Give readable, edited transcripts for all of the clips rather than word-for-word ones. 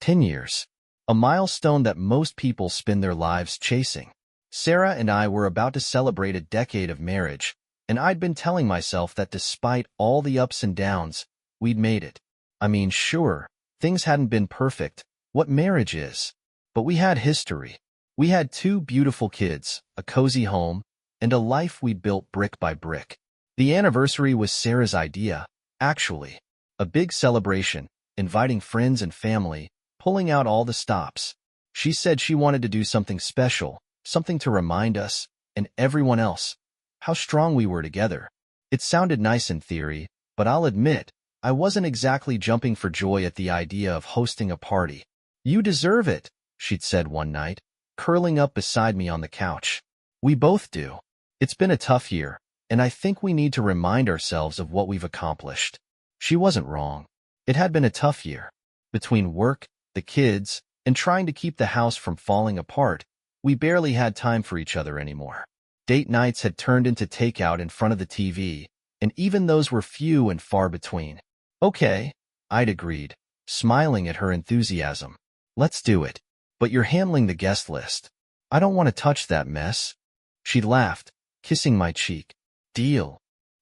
10 years. A milestone that most people spend their lives chasing. Sarah and I were about to celebrate a decade of marriage, and I'd been telling myself that despite all the ups and downs, we'd made it. I mean, sure, things hadn't been perfect, what marriage is, but we had history. We had 2 beautiful kids, a cozy home, and a life we built brick by brick. The anniversary was Sarah's idea, actually. A big celebration, inviting friends and family, pulling out all the stops. She said she wanted to do something special, something to remind us, and everyone else, how strong we were together. It sounded nice in theory, but I'll admit, I wasn't exactly jumping for joy at the idea of hosting a party. "You deserve it," she'd said one night, curling up beside me on the couch. "We both do. It's been a tough year, and I think we need to remind ourselves of what we've accomplished." She wasn't wrong. It had been a tough year. Between work, the kids, and trying to keep the house from falling apart, we barely had time for each other anymore. Date nights had turned into takeout in front of the TV, and even those were few and far between. "Okay," I'd agreed, smiling at her enthusiasm. "Let's do it. But you're handling the guest list. I don't want to touch that mess." She laughed, kissing my cheek. "Deal."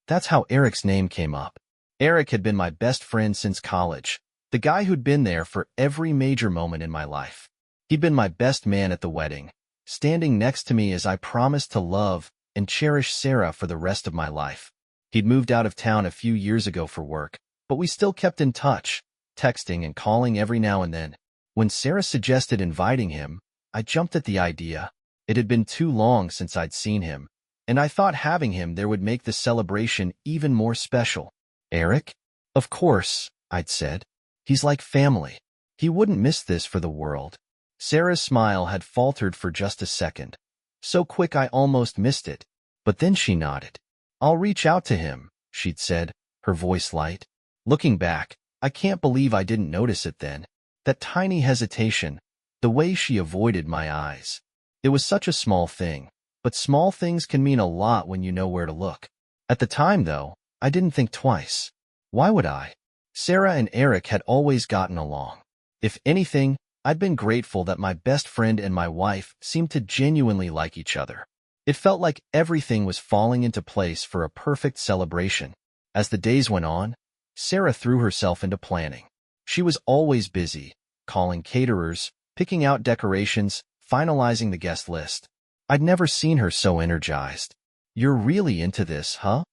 That's how Eric's name came up. Eric had been my best friend since college, the guy who'd been there for every major moment in my life. He'd been my best man at the wedding, standing next to me as I promised to love and cherish Sarah for the rest of my life. He'd moved out of town a few years ago for work, but we still kept in touch, texting and calling every now and then. When Sarah suggested inviting him, I jumped at the idea. It had been too long since I'd seen him, and I thought having him there would make the celebration even more special. "Eric?" "Of course," I'd said. "He's like family. He wouldn't miss this for the world." Sarah's smile had faltered for just a second, so quick I almost missed it. But then she nodded. "I'll reach out to him," she'd said, her voice light. Looking back, I can't believe I didn't notice it then. That tiny hesitation, the way she avoided my eyes. It was such a small thing, but small things can mean a lot when you know where to look. At the time, though, I didn't think twice. Why would I? Sarah and Eric had always gotten along. If anything, I'd been grateful that my best friend and my wife seemed to genuinely like each other. It felt like everything was falling into place for a perfect celebration. As the days went on, Sarah threw herself into planning. She was always busy, calling caterers, picking out decorations, finalizing the guest list. I'd never seen her so energized. "You're really into this, huh?"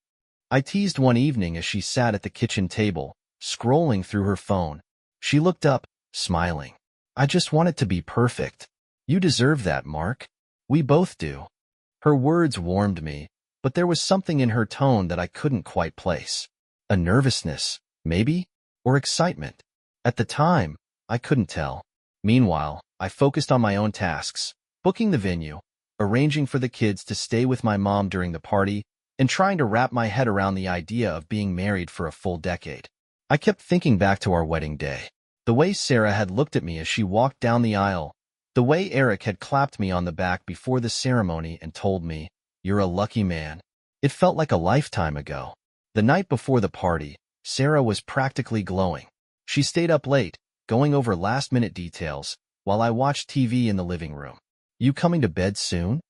I teased one evening as she sat at the kitchen table, scrolling through her phone. She looked up, smiling. "I just want it to be perfect." "You deserve that, Mark." "We both do." Her words warmed me, but there was something in her tone that I couldn't quite place. A nervousness, maybe? Or excitement? At the time, I couldn't tell. Meanwhile, I focused on my own tasks, booking the venue, arranging for the kids to stay with my mom during the party, and trying to wrap my head around the idea of being married for a full decade. I kept thinking back to our wedding day. The way Sarah had looked at me as she walked down the aisle, the way Eric had clapped me on the back before the ceremony and told me, "You're a lucky man." It felt like a lifetime ago. The night before the party, Sarah was practically glowing. She stayed up late, going over last-minute details, while I watched TV in the living room. "You coming to bed soon?"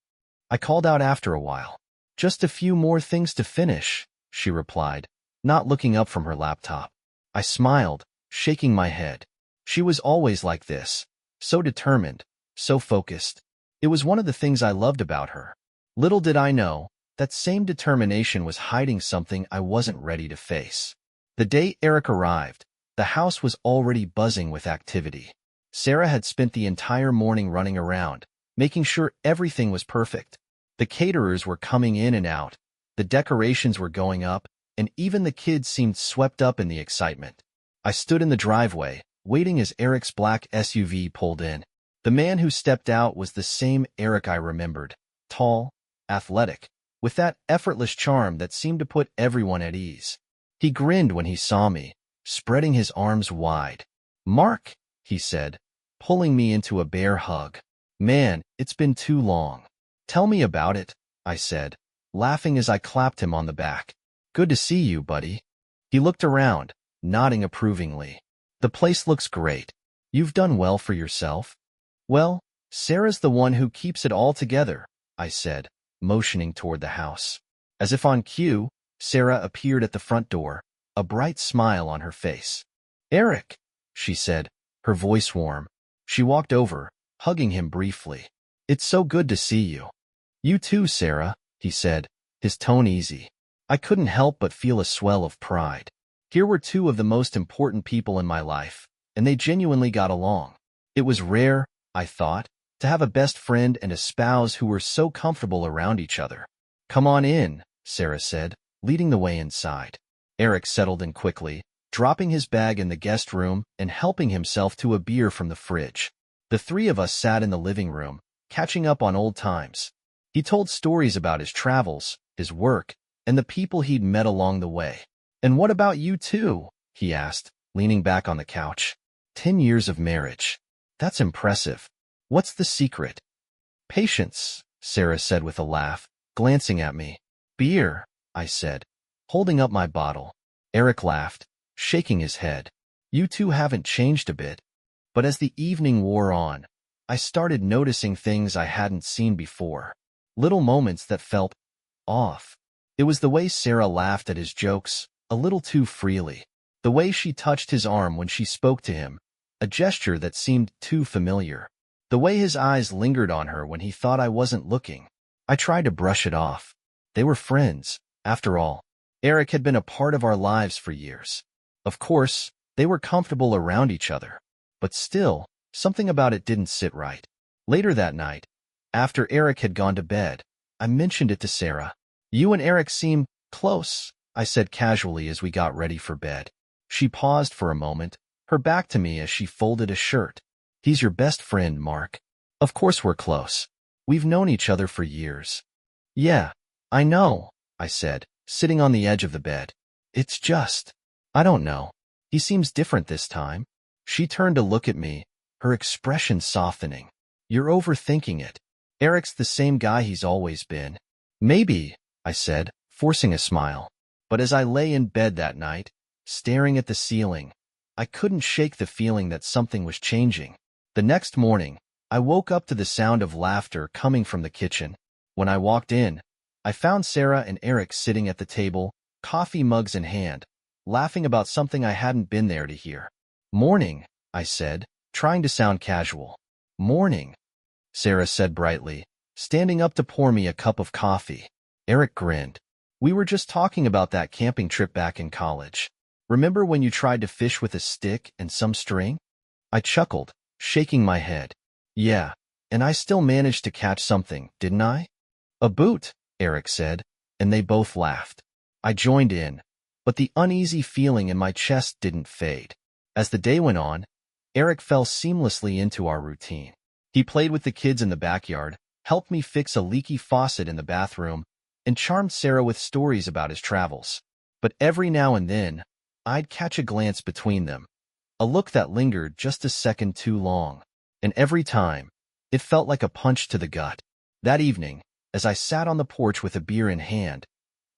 I called out after a while. "Just a few more things to finish," she replied, not looking up from her laptop. I smiled, shaking my head. She was always like this, so determined, so focused. It was one of the things I loved about her. Little did I know, that same determination was hiding something I wasn't ready to face. The day Eric arrived, the house was already buzzing with activity. Sarah had spent the entire morning running around, making sure everything was perfect. The caterers were coming in and out, the decorations were going up, and even the kids seemed swept up in the excitement. I stood in the driveway, waiting as Eric's black SUV pulled in. The man who stepped out was the same Eric I remembered, tall, athletic, with that effortless charm that seemed to put everyone at ease. He grinned when he saw me, spreading his arms wide. "Mark," he said, pulling me into a bear hug. "Man, it's been too long." "Tell me about it," I said, laughing as I clapped him on the back. "Good to see you, buddy." He looked around, nodding approvingly. "The place looks great." You've done well for yourself. Well, Sarah's the one who keeps it all together, I said, motioning toward the house. As if on cue, Sarah appeared at the front door, a bright smile on her face. Eric, she said, her voice warm. She walked over, hugging him briefly. It's so good to see you. You too, Sarah, he said, his tone easy. I couldn't help but feel a swell of pride. Here were two of the most important people in my life, and they genuinely got along. It was rare, I thought, to have a best friend and a spouse who were so comfortable around each other. Come on in, Sarah said, leading the way inside. Eric settled in quickly, dropping his bag in the guest room and helping himself to a beer from the fridge. The three of us sat in the living room, catching up on old times. He told stories about his travels, his work, and the people he'd met along the way. And what about you too? He asked, leaning back on the couch. 10 years of marriage. That's impressive. What's the secret? Patience, Sarah said with a laugh, glancing at me. Beer, I said, holding up my bottle. Eric laughed, shaking his head. You two haven't changed a bit. But as the evening wore on, I started noticing things I hadn't seen before. Little moments that felt off. It was the way Sarah laughed at his jokes, a little too freely. The way she touched his arm when she spoke to him, a gesture that seemed too familiar. The way his eyes lingered on her when he thought I wasn't looking. I tried to brush it off. They were friends, after all. Eric had been a part of our lives for years. Of course, they were comfortable around each other. But still, something about it didn't sit right. Later that night, after Eric had gone to bed, I mentioned it to Sarah. You and Eric seem close, I said casually as we got ready for bed. She paused for a moment, her back to me as she folded a shirt. He's your best friend, Mark. Of course we're close. We've known each other for years. Yeah, I know, I said, sitting on the edge of the bed. It's just, I don't know. He seems different this time. She turned to look at me, her expression softening. You're overthinking it. Eric's the same guy he's always been. Maybe, I said, forcing a smile. But as I lay in bed that night, staring at the ceiling, I couldn't shake the feeling that something was changing. The next morning, I woke up to the sound of laughter coming from the kitchen. When I walked in, I found Sarah and Eric sitting at the table, coffee mugs in hand, laughing about something I hadn't been there to hear. Morning, I said, trying to sound casual. Morning, Sarah said brightly, standing up to pour me a cup of coffee. Eric grinned. We were just talking about that camping trip back in college. Remember when you tried to fish with a stick and some string? I chuckled, shaking my head. Yeah, and I still managed to catch something, didn't I? A boot, Eric said, and they both laughed. I joined in, but the uneasy feeling in my chest didn't fade. As the day went on, Eric fell seamlessly into our routine. He played with the kids in the backyard, helped me fix a leaky faucet in the bathroom, and charmed Sarah with stories about his travels. But every now and then, I'd catch a glance between them, a look that lingered just a second too long. And every time, it felt like a punch to the gut. That evening, as I sat on the porch with a beer in hand,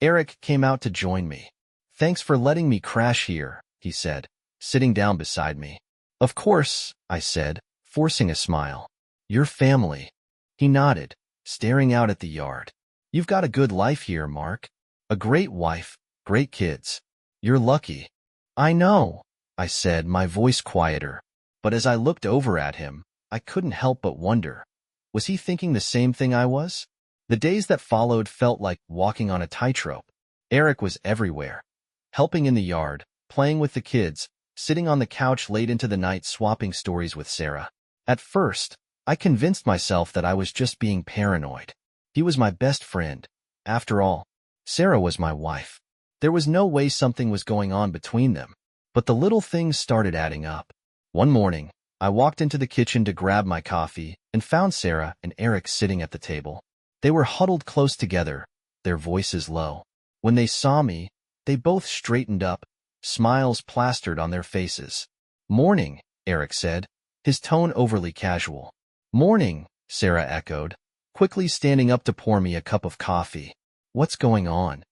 Eric came out to join me. Thanks for letting me crash here, he said, sitting down beside me. Of course, I said, forcing a smile. Your family. He nodded, staring out at the yard. You've got a good life here, Mark. A great wife, great kids. You're lucky. I know, I said, my voice quieter. But as I looked over at him, I couldn't help but wonder. Was he thinking the same thing I was? The days that followed felt like walking on a tightrope. Eric was everywhere. Helping in the yard, playing with the kids, sitting on the couch late into the night swapping stories with Sarah. At first, I convinced myself that I was just being paranoid. He was my best friend. After all, Sarah was my wife. There was no way something was going on between them. But the little things started adding up. One morning, I walked into the kitchen to grab my coffee and found Sarah and Eric sitting at the table. They were huddled close together, their voices low. When they saw me, they both straightened up, smiles plastered on their faces. Morning, Eric said, his tone overly casual. Morning, Sarah echoed, quickly standing up to pour me a cup of coffee. What's going on?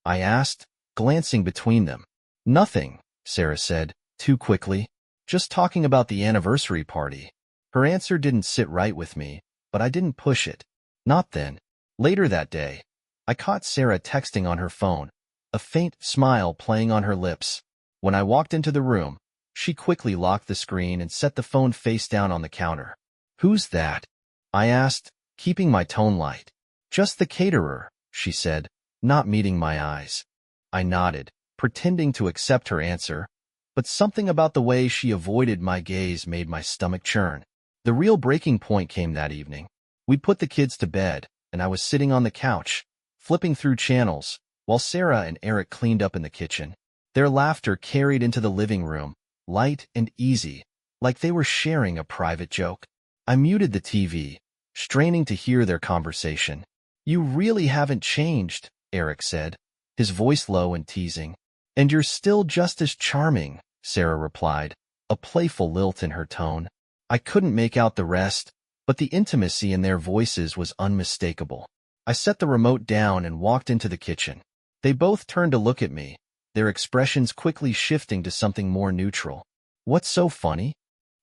I asked, glancing between them. Nothing, Sarah said, too quickly. Just talking about the anniversary party. Her answer didn't sit right with me, but I didn't push it. Not then. Later that day, I caught Sarah texting on her phone, a faint smile playing on her lips. When I walked into the room, she quickly locked the screen and set the phone face down on the counter. "Who's that?" I asked, keeping my tone light. "Just the caterer," she said, not meeting my eyes. I nodded, pretending to accept her answer, but something about the way she avoided my gaze made my stomach churn. The real breaking point came that evening. We put the kids to bed, and I was sitting on the couch, flipping through channels, while Sarah and Eric cleaned up in the kitchen. Their laughter carried into the living room, light and easy, like they were sharing a private joke. I muted the TV, straining to hear their conversation. "You really haven't changed," Eric said, his voice low and teasing. "And you're still just as charming," Sarah replied, a playful lilt in her tone. I couldn't make out the rest, but the intimacy in their voices was unmistakable. I set the remote down and walked into the kitchen. They both turned to look at me, their expressions quickly shifting to something more neutral. "What's so funny?"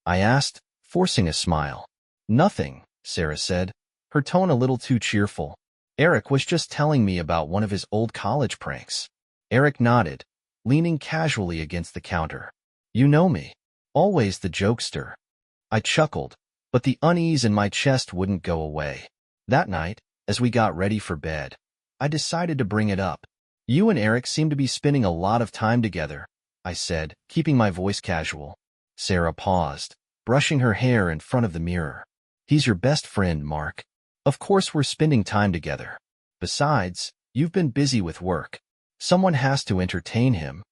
I asked, forcing a smile. "Nothing," Sarah said, her tone a little too cheerful. "Eric was just telling me about one of his old college pranks." Eric nodded, leaning casually against the counter. "You know me. Always the jokester." I chuckled, but the unease in my chest wouldn't go away. That night, as we got ready for bed, I decided to bring it up. "You and Eric seem to be spending a lot of time together," I said, keeping my voice casual. Sarah paused, brushing her hair in front of the mirror. "He's your best friend, Mark. Of course we're spending time together. Besides, you've been busy with work. Someone has to entertain him."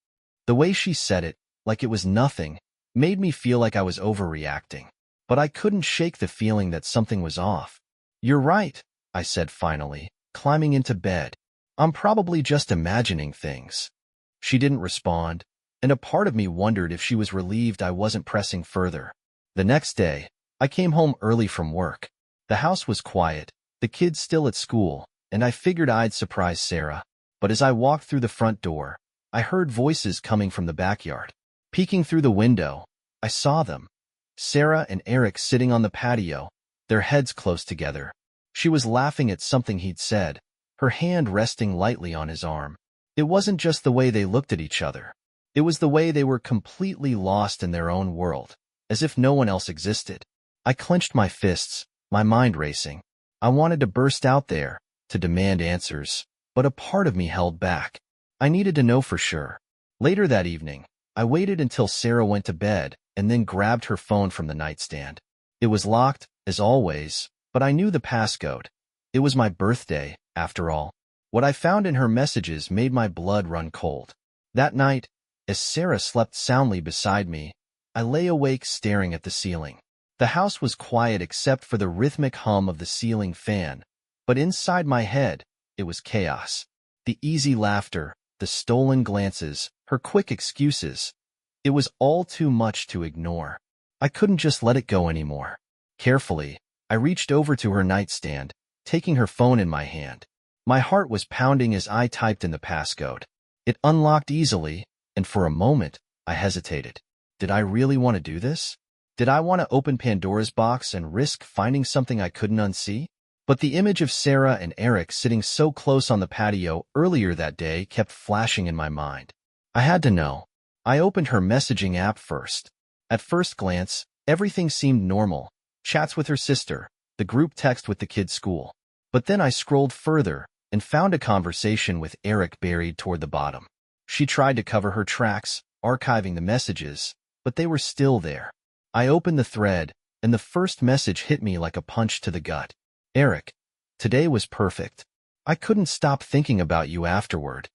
The way she said it, like it was nothing, made me feel like I was overreacting. But I couldn't shake the feeling that something was off. "You're right," I said finally, climbing into bed. "I'm probably just imagining things." She didn't respond, and a part of me wondered if she was relieved I wasn't pressing further. The next day, I came home early from work. The house was quiet, the kids still at school, and I figured I'd surprise Sarah. But as I walked through the front door, I heard voices coming from the backyard. Peeking through the window, I saw them. Sarah and Eric sitting on the patio, their heads close together. She was laughing at something he'd said, her hand resting lightly on his arm. It wasn't just the way they looked at each other. It was the way they were completely lost in their own world, as if no one else existed. I clenched my fists, my mind racing. I wanted to burst out there, to demand answers, but a part of me held back. I needed to know for sure. Later that evening, I waited until Sarah went to bed and then grabbed her phone from the nightstand. It was locked, as always, but I knew the passcode. It was my birthday, after all. What I found in her messages made my blood run cold. That night, as Sarah slept soundly beside me, I lay awake staring at the ceiling. The house was quiet except for the rhythmic hum of the ceiling fan, but inside my head, it was chaos. The easy laughter, the stolen glances, her quick excuses. It was all too much to ignore. I couldn't just let it go anymore. Carefully, I reached over to her nightstand, taking her phone in my hand. My heart was pounding as I typed in the passcode. It unlocked easily, and for a moment, I hesitated. Did I really want to do this? Did I want to open Pandora's box and risk finding something I couldn't unsee? But the image of Sarah and Eric sitting so close on the patio earlier that day kept flashing in my mind. I had to know. I opened her messaging app first. At first glance, everything seemed normal. Chats with her sister, the group text with the kids' school. But then I scrolled further and found a conversation with Eric buried toward the bottom. She tried to cover her tracks, archiving the messages, but they were still there. I opened the thread, and the first message hit me like a punch to the gut. "Eric, today was perfect. I couldn't stop thinking about you afterward."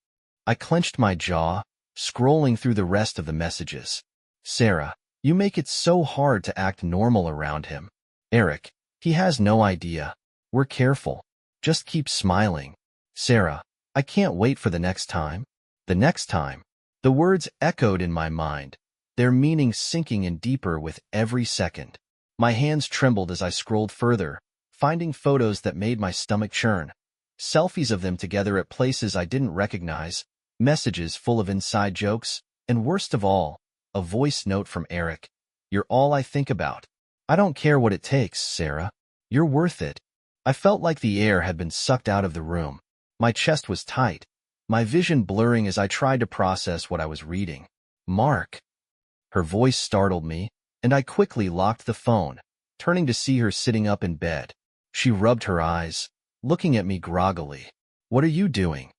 I clenched my jaw, scrolling through the rest of the messages. "Sarah, you make it so hard to act normal around him." "Eric, he has no idea. We're careful. Just keep smiling." "Sarah, I can't wait for the next time." The next time. The words echoed in my mind, their meaning sinking in deeper with every second. My hands trembled as I scrolled further, finding photos that made my stomach churn. Selfies of them together at places I didn't recognize, messages full of inside jokes, and worst of all, a voice note from Eric, You're all I think about. I don't care what it takes, Sarah. You're worth it. I felt like the air had been sucked out of the room. My chest was tight, my vision blurring as I tried to process what I was reading. Mark. Her voice startled me, and I quickly locked the phone, turning to see her sitting up in bed. She rubbed her eyes, looking at me groggily. What are you doing?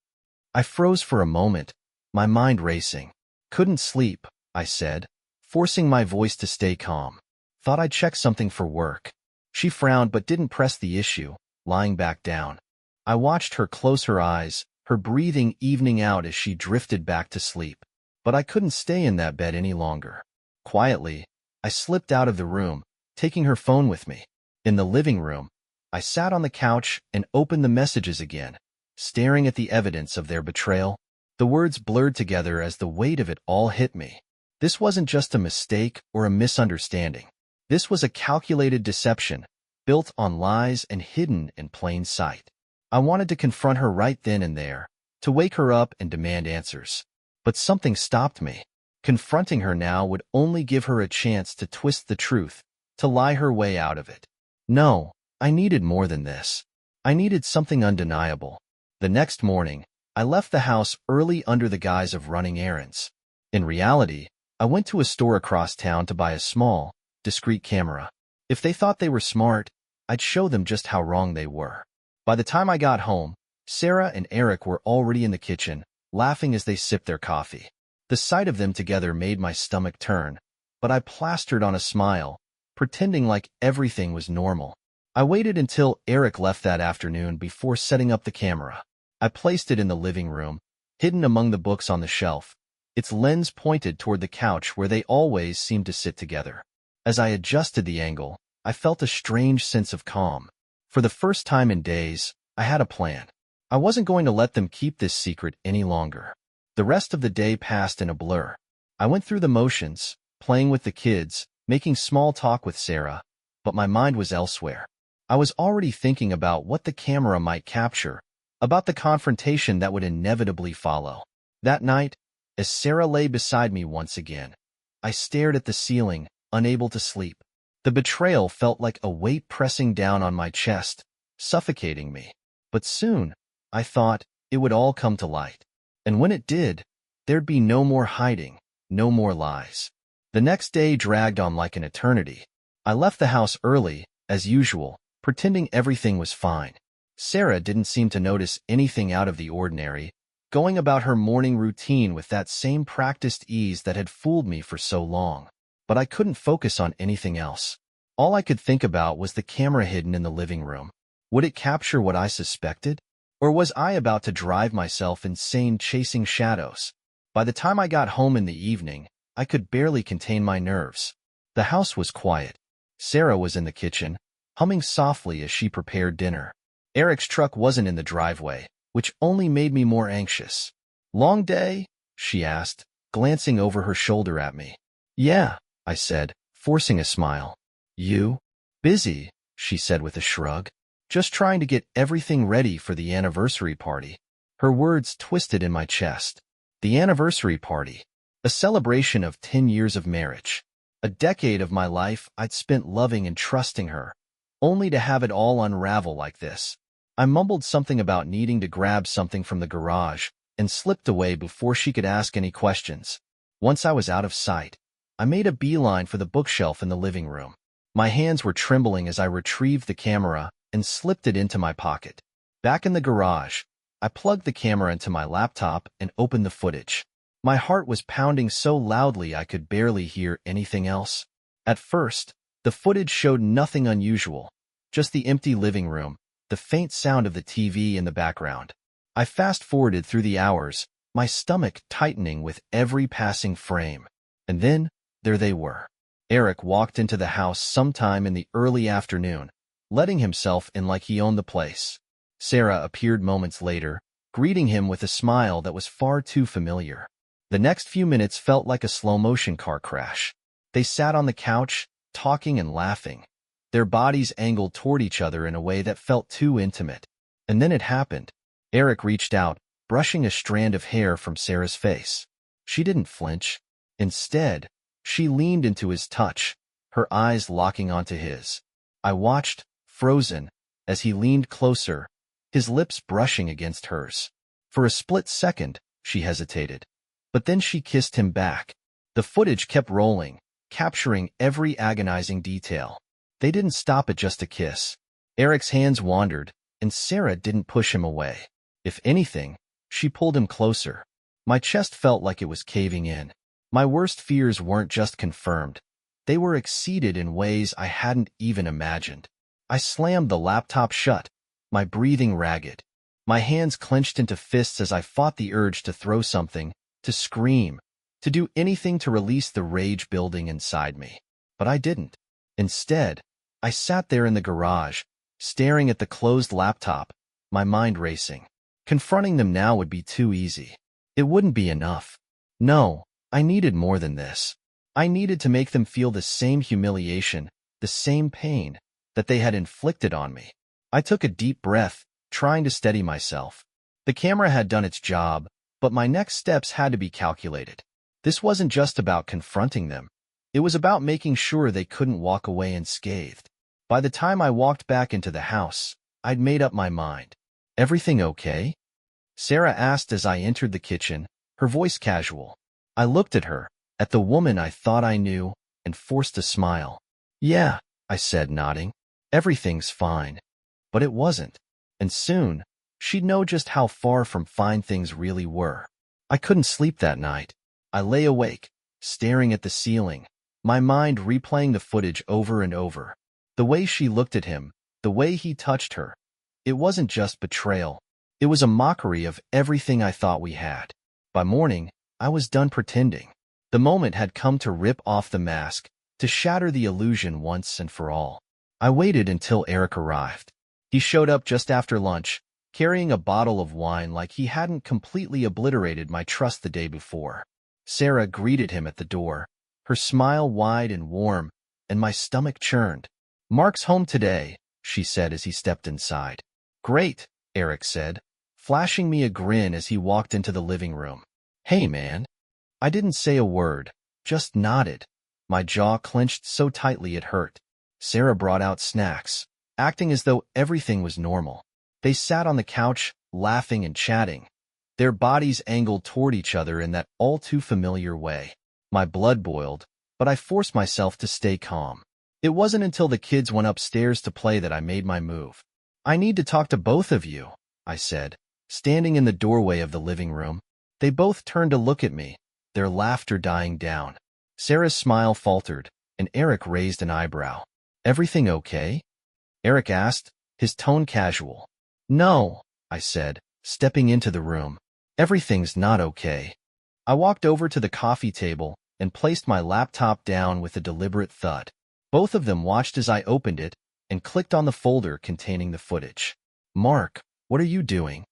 I froze for a moment, my mind racing. Couldn't sleep, I said, forcing my voice to stay calm. Thought I'd check something for work. She frowned but didn't press the issue, lying back down. I watched her close her eyes, her breathing evening out as she drifted back to sleep. But I couldn't stay in that bed any longer. Quietly, I slipped out of the room, taking her phone with me. In the living room, I sat on the couch and opened the messages again, staring at the evidence of their betrayal. The words blurred together as the weight of it all hit me. This wasn't just a mistake or a misunderstanding. This was a calculated deception, built on lies and hidden in plain sight. I wanted to confront her right then and there, to wake her up and demand answers. But something stopped me. Confronting her now would only give her a chance to twist the truth, to lie her way out of it. No, I needed more than this. I needed something undeniable. The next morning, I left the house early under the guise of running errands. In reality, I went to a store across town to buy a small, discreet camera. If they thought they were smart, I'd show them just how wrong they were. By the time I got home, Sarah and Eric were already in the kitchen, laughing as they sipped their coffee. The sight of them together made my stomach turn, but I plastered on a smile, pretending like everything was normal. I waited until Eric left that afternoon before setting up the camera. I placed it in the living room, hidden among the books on the shelf, its lens pointed toward the couch where they always seemed to sit together. As I adjusted the angle, I felt a strange sense of calm. For the first time in days, I had a plan. I wasn't going to let them keep this secret any longer. The rest of the day passed in a blur. I went through the motions, playing with the kids, making small talk with Sarah, but my mind was elsewhere. I was already thinking about what the camera might capture, about the confrontation that would inevitably follow. That night, as Sarah lay beside me once again, I stared at the ceiling, unable to sleep. The betrayal felt like a weight pressing down on my chest, suffocating me. But soon, I thought, it would all come to light. And when it did, there'd be no more hiding, no more lies. The next day dragged on like an eternity. I left the house early, as usual, pretending everything was fine. Sarah didn't seem to notice anything out of the ordinary, going about her morning routine with that same practiced ease that had fooled me for so long. But I couldn't focus on anything else. All I could think about was the camera hidden in the living room. Would it capture what I suspected? Or was I about to drive myself insane chasing shadows? By the time I got home in the evening, I could barely contain my nerves. The house was quiet. Sarah was in the kitchen, humming softly as she prepared dinner. Eric's truck wasn't in the driveway, which only made me more anxious. "Long day?" she asked, glancing over her shoulder at me. "Yeah," I said, forcing a smile. "You?" "Busy," she said with a shrug. "Just trying to get everything ready for the anniversary party." Her words twisted in my chest. The anniversary party. A celebration of 10 years of marriage. A decade of my life I'd spent loving and trusting her, only to have it all unravel like this. I mumbled something about needing to grab something from the garage and slipped away before she could ask any questions. Once I was out of sight, I made a beeline for the bookshelf in the living room. My hands were trembling as I retrieved the camera and slipped it into my pocket. Back in the garage, I plugged the camera into my laptop and opened the footage. My heart was pounding so loudly I could barely hear anything else. At first, the footage showed nothing unusual, just the empty living room, the faint sound of the TV in the background. I fast-forwarded through the hours, my stomach tightening with every passing frame. And then, there they were. Eric walked into the house sometime in the early afternoon, letting himself in like he owned the place. Sarah appeared moments later, greeting him with a smile that was far too familiar. The next few minutes felt like a slow-motion car crash. They sat on the couch, talking and laughing, their bodies angled toward each other in a way that felt too intimate. And then it happened. Eric reached out, brushing a strand of hair from Sarah's face. She didn't flinch. Instead, she leaned into his touch, her eyes locking onto his. I watched, frozen, as he leaned closer, his lips brushing against hers. For a split second, she hesitated. But then she kissed him back. The footage kept rolling, capturing every agonizing detail. They didn't stop at just a kiss. Eric's hands wandered, and Sarah didn't push him away. If anything, she pulled him closer. My chest felt like it was caving in. My worst fears weren't just confirmed. They were exceeded in ways I hadn't even imagined. I slammed the laptop shut, my breathing ragged. My hands clenched into fists as I fought the urge to throw something, to scream, to do anything to release the rage building inside me. But I didn't. Instead, I sat there in the garage, staring at the closed laptop, my mind racing. Confronting them now would be too easy. It wouldn't be enough. No, I needed more than this. I needed to make them feel the same humiliation, the same pain, that they had inflicted on me. I took a deep breath, trying to steady myself. The camera had done its job, but my next steps had to be calculated. This wasn't just about confronting them. It was about making sure they couldn't walk away unscathed. By the time I walked back into the house, I'd made up my mind. "Everything okay?" Sarah asked as I entered the kitchen, her voice casual. I looked at her, at the woman I thought I knew, and forced a smile. "Yeah," I said, nodding. "Everything's fine." But it wasn't. And soon, she'd know just how far from fine things really were. I couldn't sleep that night. I lay awake, staring at the ceiling, my mind replaying the footage over and over. The way she looked at him, the way he touched her. It wasn't just betrayal. It was a mockery of everything I thought we had. By morning, I was done pretending. The moment had come to rip off the mask, to shatter the illusion once and for all. I waited until Eric arrived. He showed up just after lunch, carrying a bottle of wine like he hadn't completely obliterated my trust the day before. Sarah greeted him at the door, her smile wide and warm, and my stomach churned. "Mark's home today," she said as he stepped inside. "Great," Eric said, flashing me a grin as he walked into the living room. "Hey, man." I didn't say a word, just nodded. My jaw clenched so tightly it hurt. Sarah brought out snacks, acting as though everything was normal. They sat on the couch, laughing and chatting, their bodies angled toward each other in that all-too-familiar way. My blood boiled, but I forced myself to stay calm. It wasn't until the kids went upstairs to play that I made my move. "I need to talk to both of you," I said, standing in the doorway of the living room. They both turned to look at me, their laughter dying down. Sarah's smile faltered, and Eric raised an eyebrow. "Everything okay?" Eric asked, his tone casual. "No," I said, stepping into the room. "Everything's not okay." I walked over to the coffee table and placed my laptop down with a deliberate thud. Both of them watched as I opened it and clicked on the folder containing the footage. "Mark, what are you doing?"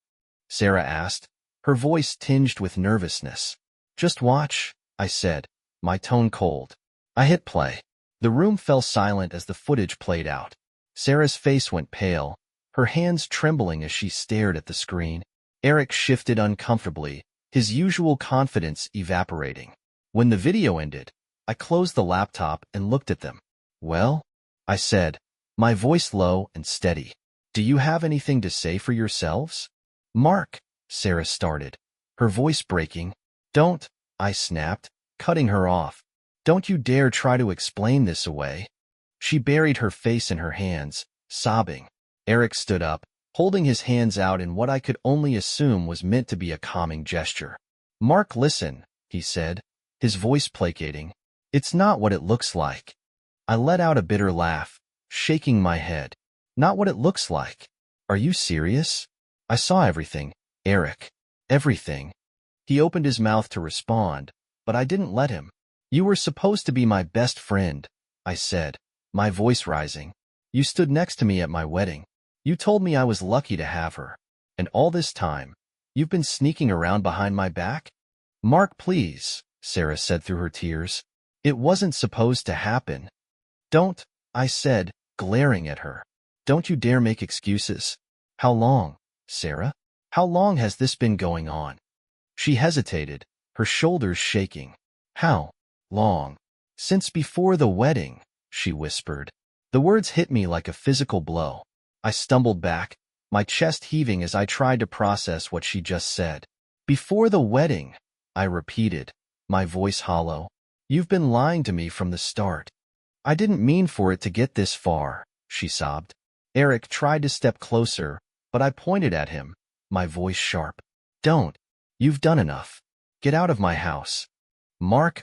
Sarah asked, her voice tinged with nervousness. "Just watch," I said, my tone cold. I hit play. The room fell silent as the footage played out. Sarah's face went pale, her hands trembling as she stared at the screen. Eric shifted uncomfortably, his usual confidence evaporating. When the video ended, I closed the laptop and looked at them. "Well," I said, my voice low and steady. "Do you have anything to say for yourselves?" "Mark," Sarah started, her voice breaking. "Don't," I snapped, cutting her off. "Don't you dare try to explain this away." She buried her face in her hands, sobbing. Eric stood up, holding his hands out in what I could only assume was meant to be a calming gesture. "Mark, listen," he said, his voice placating. "It's not what it looks like." I let out a bitter laugh, shaking my head. "Not what it looks like? Are you serious?" "I saw everything, Eric. Everything." He opened his mouth to respond, but I didn't let him. "You were supposed to be my best friend," I said, my voice rising. "You stood next to me at my wedding. You told me I was lucky to have her. And all this time, you've been sneaking around behind my back?" "Mark, please," Sarah said through her tears. "It wasn't supposed to happen." "Don't," I said, glaring at her. "Don't you dare make excuses." "How long, Sarah? How long has this been going on?" She hesitated, her shoulders shaking. "How long?" "Since before the wedding," she whispered. The words hit me like a physical blow. I stumbled back, my chest heaving as I tried to process what she just said. Before the wedding, I repeated, my voice hollow. You've been lying to me from the start. I didn't mean for it to get this far, she sobbed. Eric tried to step closer, but I pointed at him, my voice sharp. Don't. You've done enough. Get out of my house. Mark,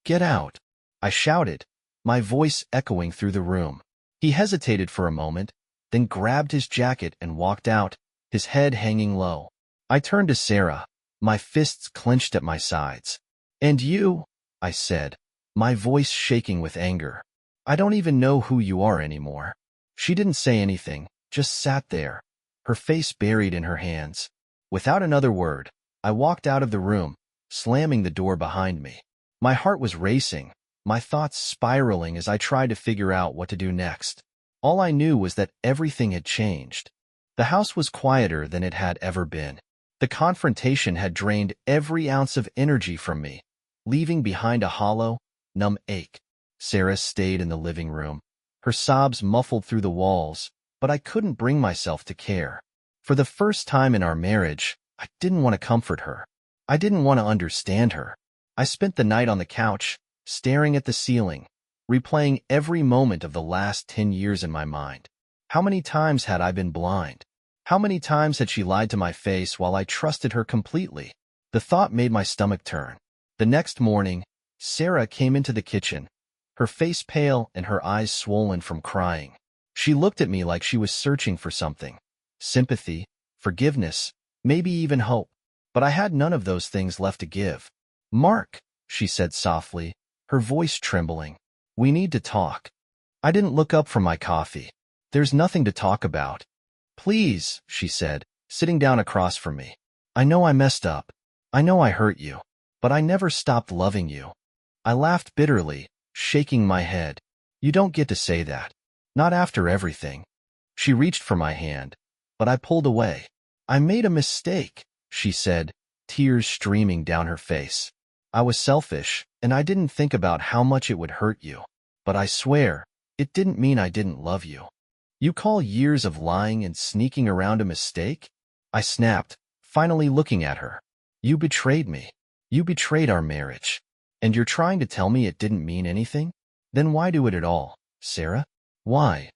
Get out. I shouted, my voice echoing through the room. He hesitated for a moment, then grabbed his jacket and walked out, his head hanging low. I turned to Sarah, my fists clenched at my sides. And you, I said, my voice shaking with anger. I don't even know who you are anymore. She didn't say anything, just sat there, her face buried in her hands. Without another word, I walked out of the room, slamming the door behind me. My heart was racing, my thoughts spiraling as I tried to figure out what to do next. All I knew was that everything had changed. The house was quieter than it had ever been. The confrontation had drained every ounce of energy from me, leaving behind a hollow, numb ache. Sarah stayed in the living room, her sobs muffled through the walls, but I couldn't bring myself to care. For the first time in our marriage, I didn't want to comfort her. I didn't want to understand her. I spent the night on the couch, staring at the ceiling, replaying every moment of the last 10 years in my mind. How many times had I been blind? How many times had she lied to my face while I trusted her completely? The thought made my stomach turn. The next morning, Sarah came into the kitchen, her face pale and her eyes swollen from crying. She looked at me like she was searching for something. Sympathy, forgiveness, maybe even hope. But I had none of those things left to give. Mark, she said softly, her voice trembling. We need to talk. I didn't look up from my coffee. There's nothing to talk about. Please, she said, sitting down across from me. I know I messed up. I know I hurt you. But I never stopped loving you. I laughed bitterly, shaking my head. You don't get to say that. Not after everything. She reached for my hand, but I pulled away. I made a mistake, she said, tears streaming down her face. I was selfish, and I didn't think about how much it would hurt you. But I swear, it didn't mean I didn't love you. You call years of lying and sneaking around a mistake? I snapped, finally looking at her. You betrayed me. You betrayed our marriage. And you're trying to tell me it didn't mean anything? Then why do it at all, Sarah? Why?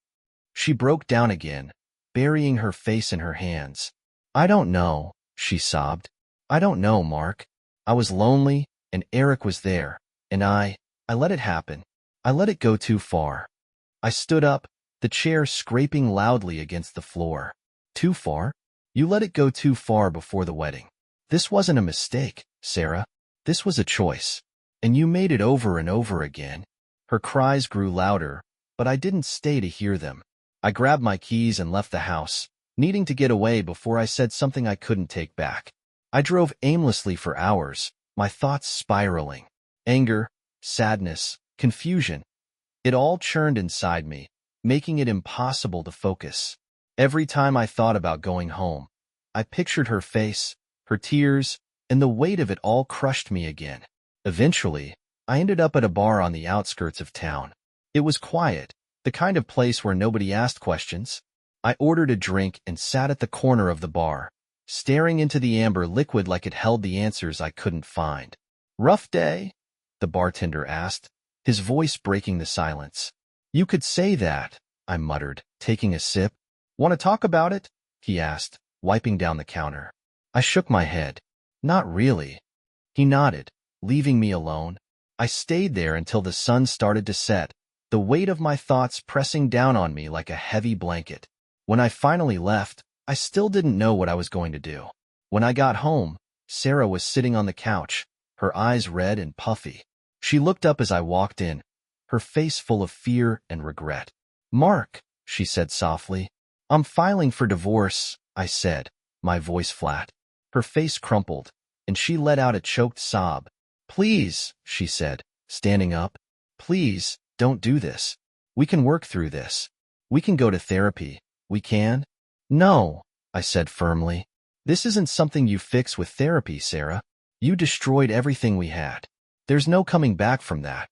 She broke down again, burying her face in her hands. I don't know, she sobbed. I don't know, Mark. I was lonely, and Eric was there, and I let it happen. I let it go too far. I stood up, the chair scraping loudly against the floor. Too far? You let it go too far before the wedding. This wasn't a mistake, Sarah. This was a choice. And you made it over and over again. Her cries grew louder, but I didn't stay to hear them. I grabbed my keys and left the house, needing to get away before I said something I couldn't take back. I drove aimlessly for hours, my thoughts spiraling. Anger, sadness, confusion. It all churned inside me, making it impossible to focus. Every time I thought about going home, I pictured her face, her tears, and the weight of it all crushed me again. Eventually, I ended up at a bar on the outskirts of town. It was quiet, the kind of place where nobody asked questions. I ordered a drink and sat at the corner of the bar, staring into the amber liquid like it held the answers I couldn't find. Rough day? The bartender asked, his voice breaking the silence. You could say that, I muttered, taking a sip. Want to talk about it? He asked, wiping down the counter. I shook my head. Not really. He nodded, leaving me alone. I stayed there until the sun started to set, the weight of my thoughts pressing down on me like a heavy blanket. When I finally left, I still didn't know what I was going to do. When I got home, Sarah was sitting on the couch, her eyes red and puffy. She looked up as I walked in, her face full of fear and regret. Mark, she said softly. I'm filing for divorce, I said, my voice flat. Her face crumpled, and she let out a choked sob. Please, she said, standing up. Please, don't do this. We can work through this. We can go to therapy. We can? No, I said firmly. This isn't something you fix with therapy, Sarah. You destroyed everything we had. There's no coming back from that.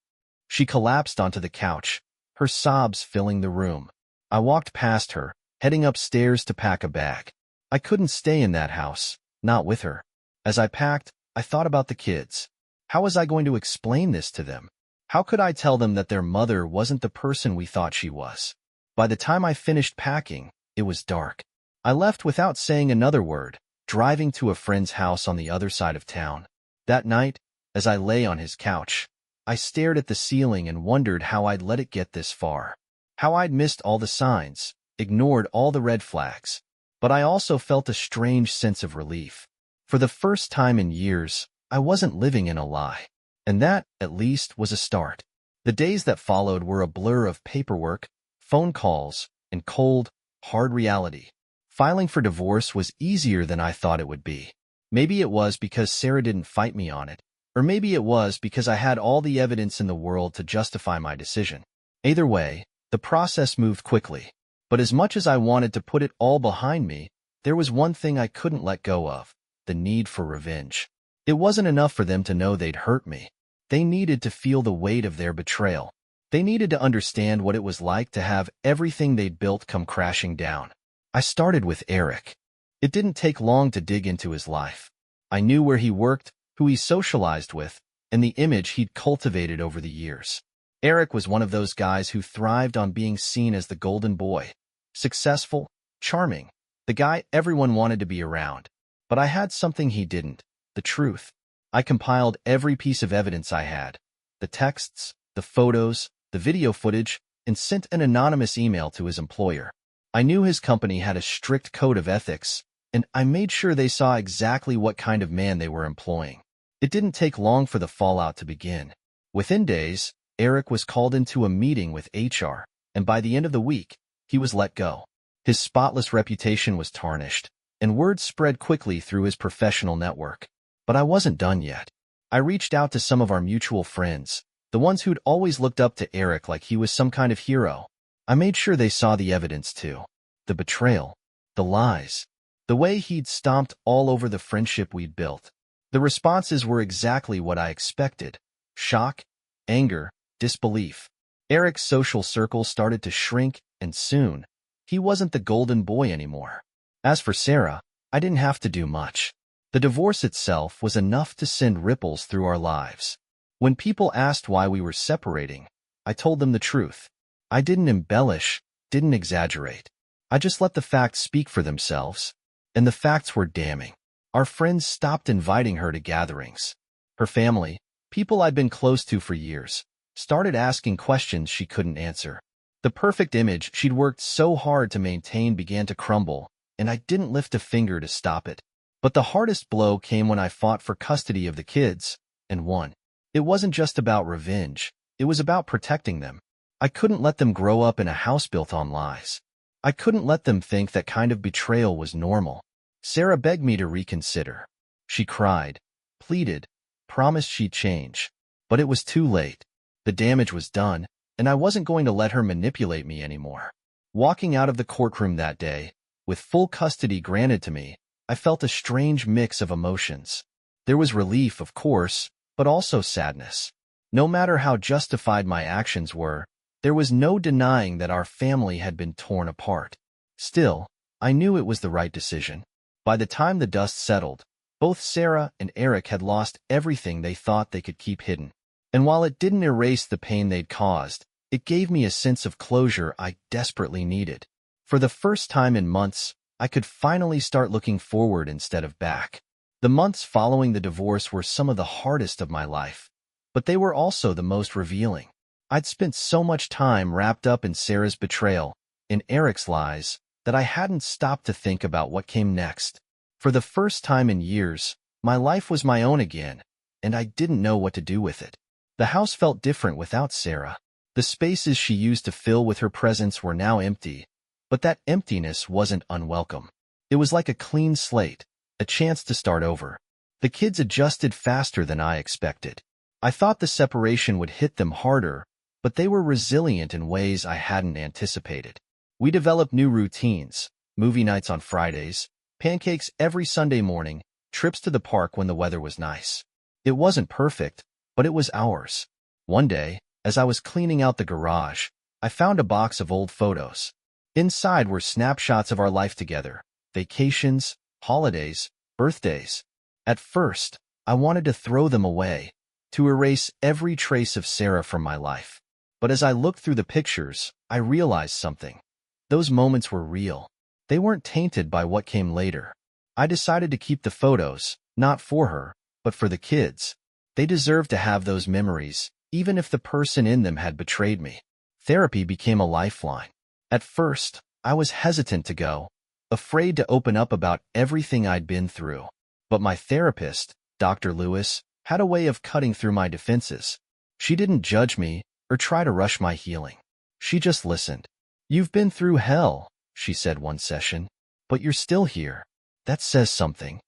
She collapsed onto the couch, her sobs filling the room. I walked past her, heading upstairs to pack a bag. I couldn't stay in that house, not with her. As I packed, I thought about the kids. How was I going to explain this to them? How could I tell them that their mother wasn't the person we thought she was? By the time I finished packing, it was dark. I left without saying another word, driving to a friend's house on the other side of town. That night, as I lay on his couch, I stared at the ceiling and wondered how I'd let it get this far. How I'd missed all the signs, ignored all the red flags. But I also felt a strange sense of relief. For the first time in years, I wasn't living in a lie. And that, at least, was a start. The days that followed were a blur of paperwork, phone calls, and cold, hard reality. Filing for divorce was easier than I thought it would be. Maybe it was because Sarah didn't fight me on it, or maybe it was because I had all the evidence in the world to justify my decision. Either way, the process moved quickly. But as much as I wanted to put it all behind me, there was one thing I couldn't let go of: the need for revenge. It wasn't enough for them to know they'd hurt me. They needed to feel the weight of their betrayal. They needed to understand what it was like to have everything they'd built come crashing down. I started with Eric. It didn't take long to dig into his life. I knew where he worked, who he socialized with, and the image he'd cultivated over the years. Eric was one of those guys who thrived on being seen as the golden boy. Successful, charming, the guy everyone wanted to be around. But I had something he didn't: the truth. I compiled every piece of evidence I had: the texts, the photos, the video footage, and sent an anonymous email to his employer. I knew his company had a strict code of ethics, and I made sure they saw exactly what kind of man they were employing. It didn't take long for the fallout to begin. Within days, Eric was called into a meeting with HR, and by the end of the week, he was let go. His spotless reputation was tarnished, and word spread quickly through his professional network. But I wasn't done yet. I reached out to some of our mutual friends, the ones who'd always looked up to Eric like he was some kind of hero. I made sure they saw the evidence too: the betrayal, the lies, the way he'd stomped all over the friendship we'd built. The responses were exactly what I expected: shock, anger, disbelief. Eric's social circle started to shrink, and soon, he wasn't the golden boy anymore. As for Sarah, I didn't have to do much. The divorce itself was enough to send ripples through our lives. When people asked why we were separating, I told them the truth. I didn't embellish, didn't exaggerate. I just let the facts speak for themselves. And the facts were damning. Our friends stopped inviting her to gatherings. Her family, people I'd been close to for years, started asking questions she couldn't answer. The perfect image she'd worked so hard to maintain began to crumble, and I didn't lift a finger to stop it. But the hardest blow came when I fought for custody of the kids, and won. It wasn't just about revenge. It was about protecting them. I couldn't let them grow up in a house built on lies. I couldn't let them think that kind of betrayal was normal. Sarah begged me to reconsider. She cried, pleaded, promised she'd change. But it was too late. The damage was done, and I wasn't going to let her manipulate me anymore. Walking out of the courtroom that day, with full custody granted to me, I felt a strange mix of emotions. There was relief, of course, but also sadness. No matter how justified my actions were, there was no denying that our family had been torn apart. Still, I knew it was the right decision. By the time the dust settled, both Sarah and Eric had lost everything they thought they could keep hidden. And while it didn't erase the pain they'd caused, it gave me a sense of closure I desperately needed. For the first time in months, I could finally start looking forward instead of back. The months following the divorce were some of the hardest of my life, but they were also the most revealing. I'd spent so much time wrapped up in Sarah's betrayal, in Eric's lies, that I hadn't stopped to think about what came next. For the first time in years, my life was my own again, and I didn't know what to do with it. The house felt different without Sarah. The spaces she used to fill with her presence were now empty, but that emptiness wasn't unwelcome. It was like a clean slate, a chance to start over. The kids adjusted faster than I expected. I thought the separation would hit them harder, but they were resilient in ways I hadn't anticipated. We developed new routines: movie nights on Fridays, pancakes every Sunday morning, trips to the park when the weather was nice. It wasn't perfect, but it was ours. One day, As I was cleaning out the garage, I found a box of old photos. Inside were snapshots of our life together, vacations, holidays, birthdays. At first, I wanted to throw them away, to erase every trace of Sarah from my life. But as I looked through the pictures, I realized something. Those moments were real. They weren't tainted by what came later. I decided to keep the photos, not for her, but for the kids. They deserved to have those memories, even if the person in them had betrayed me. Therapy became a lifeline. At first, I was hesitant to go, afraid to open up about everything I'd been through. But my therapist, Dr. Lewis, had a way of cutting through my defenses. She didn't judge me or try to rush my healing. She just listened. "You've been through hell," she said one session, "but you're still here. That says something."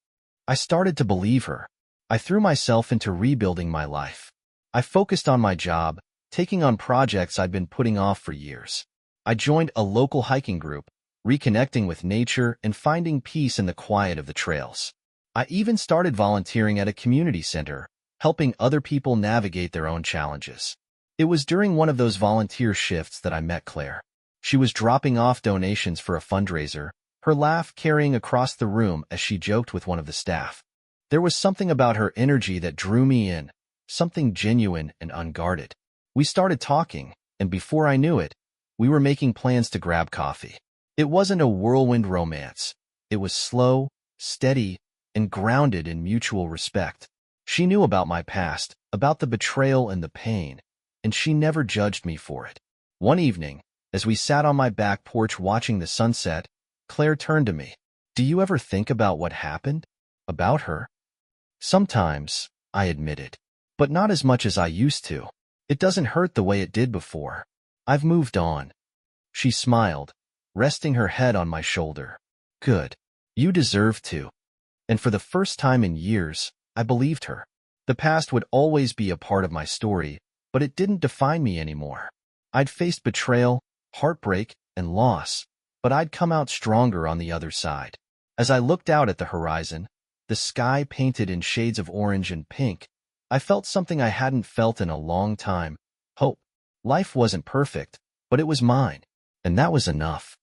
I started to believe her. I threw myself into rebuilding my life. I focused on my job, taking on projects I'd been putting off for years. I joined a local hiking group, reconnecting with nature and finding peace in the quiet of the trails. I even started volunteering at a community center, helping other people navigate their own challenges. It was during one of those volunteer shifts that I met Claire. She was dropping off donations for a fundraiser, her laugh carrying across the room as she joked with one of the staff. There was something about her energy that drew me in, something genuine and unguarded. We started talking, and before I knew it, we were making plans to grab coffee. It wasn't a whirlwind romance. It was slow, steady, and grounded in mutual respect. She knew about my past, about the betrayal and the pain, and she never judged me for it. One evening, as we sat on my back porch watching the sunset, Claire turned to me. "Do you ever think about what happened? About her?" "Sometimes," I admitted, "but not as much as I used to. It doesn't hurt the way it did before. I've moved on." She smiled, resting her head on my shoulder. "Good. You deserve to." And for the first time in years, I believed her. The past would always be a part of my story, but it didn't define me anymore. I'd faced betrayal, heartbreak, and loss, but I'd come out stronger on the other side. As I looked out at the horizon, the sky painted in shades of orange and pink, I felt something I hadn't felt in a long time: hope. Life wasn't perfect, but it was mine, and that was enough.